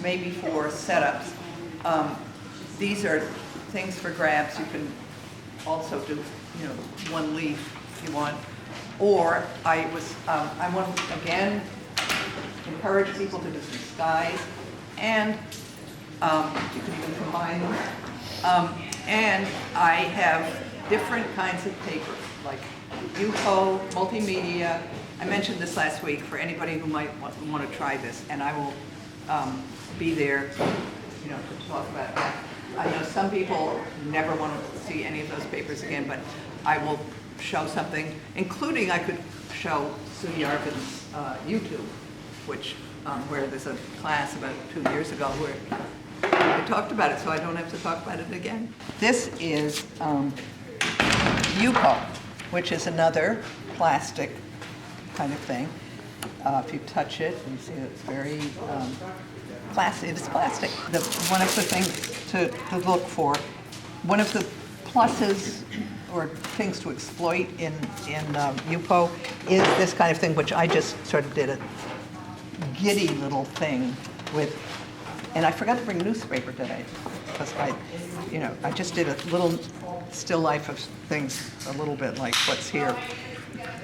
maybe for setups. These are things for grabs. You can also do, one leaf if you want. Or I want to, again, encourage people to do some skies, and you can even combine them. And I have different kinds of paper, like Yupo, multimedia. I mentioned this last week for anybody who might want to try this, and I will be there, to talk about that. I know some people never want to see any of those papers again, but I will show something, including I could show Sue Yarvin's YouTube, which where there's a class about 2 years ago where I talked about it, so I don't have to talk about it again. This is Yupo, which is another plastic kind of thing. If you touch it, you see it's very plastic. It's plastic. One of the things to look for, one of the pluses or things to exploit in Yupo is this kind of thing, which I just sort of did a giddy little thing with. And I forgot to bring newspaper today because I just did a little still life of things, a little bit like what's here,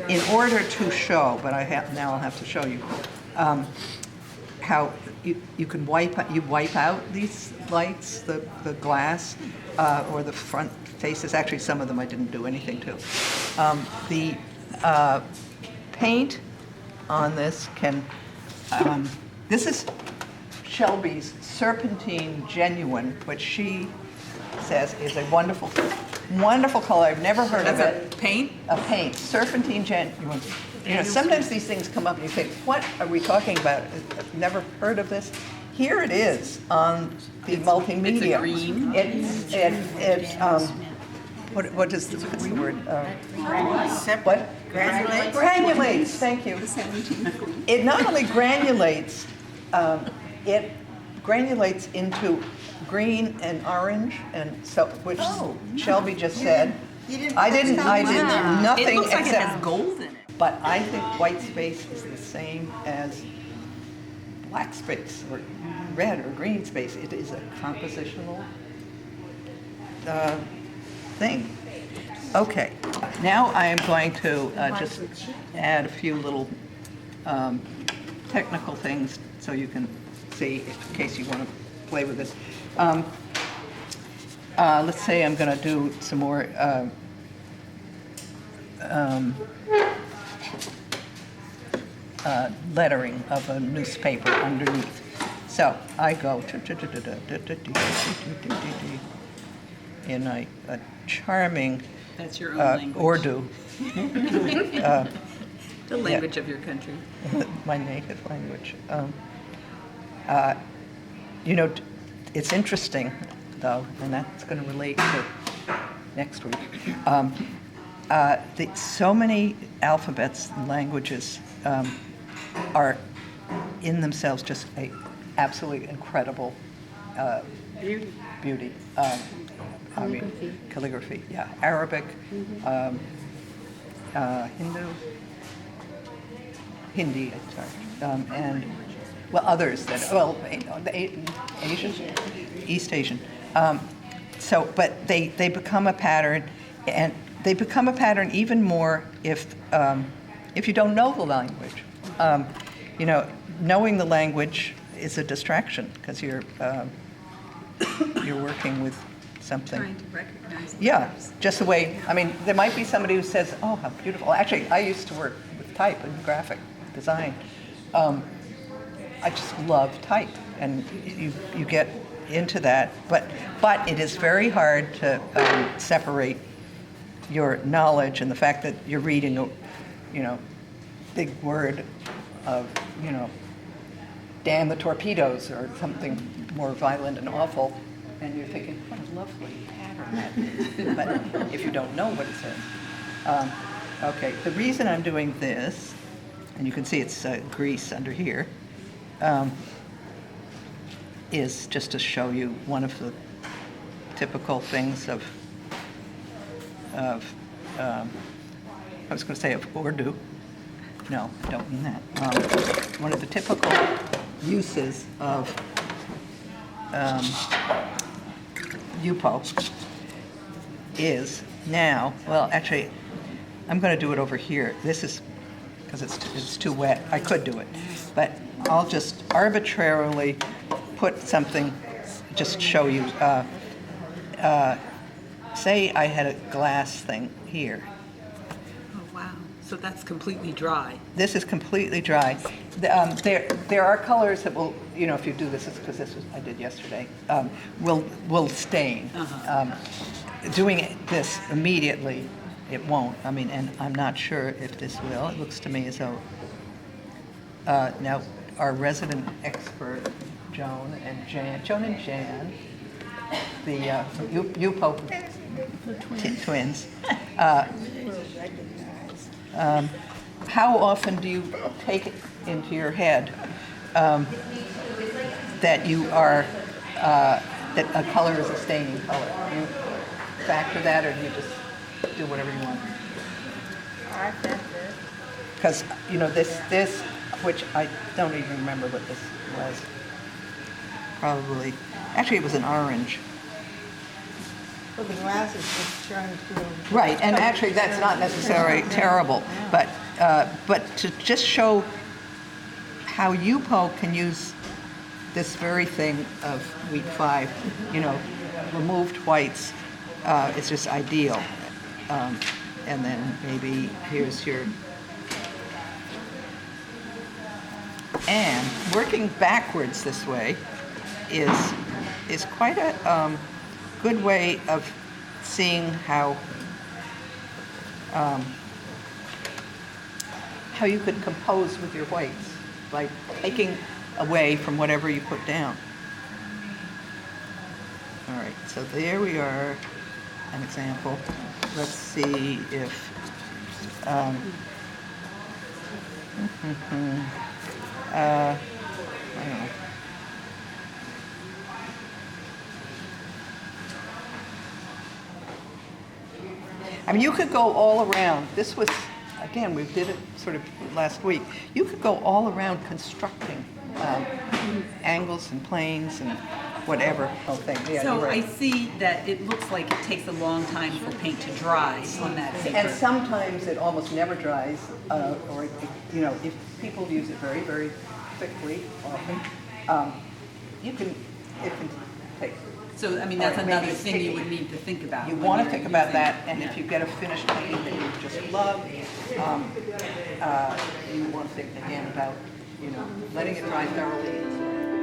in order to show. But now I'll have to show you how you can wipe out these lights, the glass or the front faces. Actually, some of them I didn't do anything to. The paint on this can. This is Shelby's Serpentine Genuine, which she says is a wonderful, wonderful color. I've never heard of it. A paint? A paint, Serpentine Genuine. Sometimes these things come up and you think, what are we talking about? I've never heard of this. Here it is on the multimedia. It's a green. What is what's the word? What? Granulates. Granulates. Thank you. It not only granulates, it granulates into green and orange, and so which Shelby just said. I didn't. Nothing It looks like except it has gold in it. But I think white space is the same as black space or red or green space. It is a compositional thing. Okay, now I am going to just add a few little technical things so you can see in case you want to play with it. Let's say I'm going to do some more lettering of a newspaper underneath. So I go in a charming That's your own language. Urdu. The language of your country. My native language. It's interesting, though, and that's going to relate to next week. So many alphabets and languages are in themselves just a absolutely incredible beauty. Calligraphy, yeah. Arabic, Hindi, sorry, and others Asian, East Asian. But they become a pattern, and they become a pattern even more if you don't know the language. Knowing the language is a distraction because you're working with something. Trying to recognize the Yeah, letters. just the way, there might be somebody who says, oh, how beautiful. Actually, I used to work with type and graphic design. I just love type, and you get into that. But it is very hard to separate your knowledge and the fact that you're reading a, big word of, damn the torpedoes or something more violent and awful, and you're thinking, what a lovely pattern that is. But if you don't know what it says. Okay, the reason I'm doing this, and you can see it's grease under here, is just to show you one of the typical things of I was going to say of Urdu. No, I don't mean that. One of the typical uses of Yupo is now, well, actually, I'm going to do it over here. This is, because it's too wet. I could do it. But I'll just arbitrarily put something, just show you. Say I had a glass thing here. Oh, wow. So that's completely dry. This is completely dry. There are colors that will, you know, if you do this, it's because this was I did yesterday, will stain. Doing this immediately, it won't. I mean, and I'm not sure if this will. It looks to me as though now our resident expert, Joan and Jan, the Yupo twins. How often do you take it into your head that you are that a color is a staining color? Do you factor that, or do you just do whatever you want? I factor. Because you know this, which I don't even remember what this was. Probably, actually, it was an orange. Well, the glass is just turned to. Right, and actually, that's not necessarily terrible, but to just show how Yupo can use this very thing of week 5, you know, removed whites, it's just ideal. And then maybe here's your, and working backwards this way is quite a good way of seeing how you could compose with your whites by taking away from whatever you put down. All right, so there we are, an example. Let's see if I don't know. I mean, you could go all around. This was, again, we did it sort of last week. You could go all around constructing angles and planes and whatever. Oh, thing. Yeah, So you're right. I see that it looks like it takes a long time for paint to dry on that paper. And sometimes it almost never dries, or you know, if people use it very, very quickly, often, it can take. So, I mean, that's Or maybe another it's thing you sticky. would need to think about. You when want to you're think about using- that, and if you get a finished painting that you just love, you want to think again about, you know, letting it dry thoroughly.